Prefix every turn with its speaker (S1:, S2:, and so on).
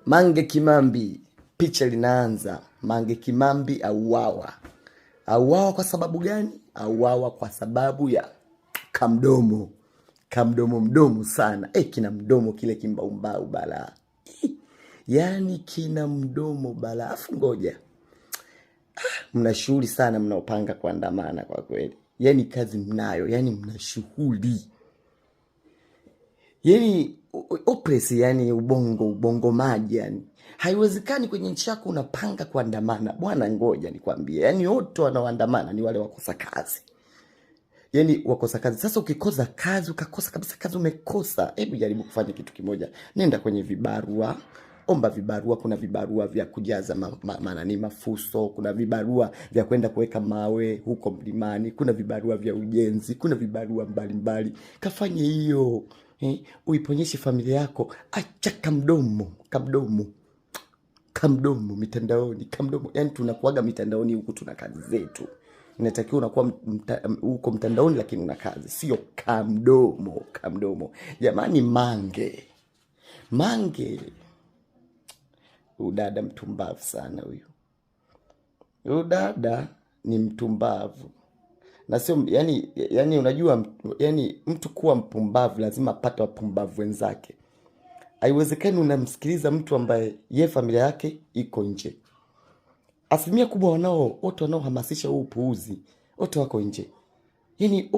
S1: Mange Kimambi, picha linaanza. Mange Kimambi auawa. Auawa kwa sababu gani? Auawa kwa sababu ya kamdomo. Kamdomo mdomo sana. Kina mdomo kile kimbaumbau bala. Yani kina mdomo bala. Afu ngoja. Mna shughuli sana mnaopanga kuandamana kwa kweli. Yani kazi mnayo, yani mna shughuli. Yani opresi, yani ubongo maji yani. Haiwezekani kwenye nchi yako unapanga kuandamana. Bwana ngoja nikwambie. Yani wote wanaoandamana ni wale wakosa kazi. Yani wakosa kazi. Sasa ukikosa kazi, ukakosa kabisa kazi umekosa. Hebu jaribu kufanya kitu kimoja. Nenda kwenye vibarua. Omba vibarua, kuna vibarua vya kujaza mafuso, kuna vibarua vya kwenda kuweka mawe huko mlimani, kuna vibarua vya ujenzi, kuna vibarua mbalimbali. Kafanye hiyo. Uiponyeshe familia yako. Acha kamdomo mitandaoni, kamdomo. Yani tunakuaga mitandaoni huku tuna kazi zetu. Inatakiwa unakuwa huko mtandaoni lakini una kazi, sio kamdomo. Jamani, Mange udada mtumbavu sana huyu. Udada ni mtumbavu. Na sio yani unajua yani mtu kuwa mpumbavu lazima apate wapumbavu wenzake. Haiwezekani unamsikiliza mtu ambaye ye familia yake iko nje. Asilimia kubwa wote wanaohamasisha huu upuuzi wote wako nje. Yani